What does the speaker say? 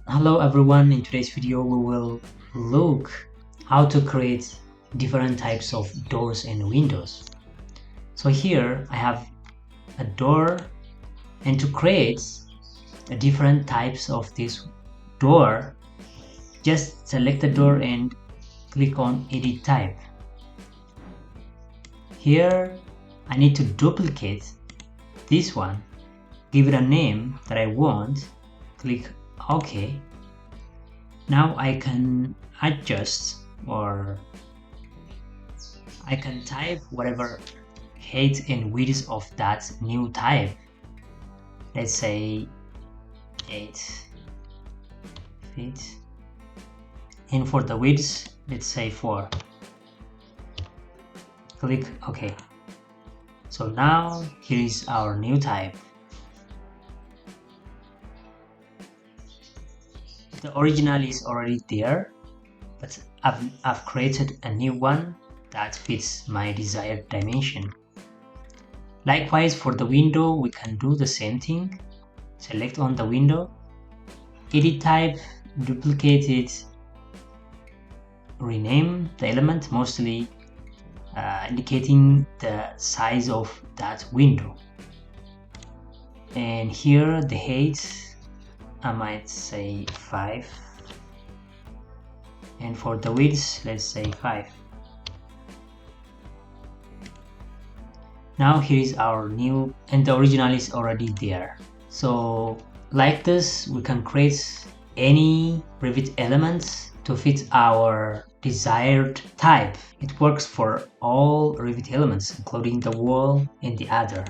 Hello everyone, in today's video we will look how to create different types of doors and windows. So here I have a door, and to create different types of this door, just select the door and click on edit type. Here I need to duplicate this one, give it a name that I want, click OK. Now I can adjust, or I can type whatever height and width of that new type. Let's say 8 feet, and for the width let's say 4. Click OK. So now here is our new type. The original is already there, but I've created a new one that fits my desired dimension. Likewise, for the window we can do the same thing. Select on the window, edit type, duplicate it, rename the element, mostly indicating the size of that window. And here the height, I might say 5, and for the width let's say 5. Now here is our new, and the original is already there. So like this we can create any Revit elements to fit our desired type. It works for all Revit elements, including the wall and the other.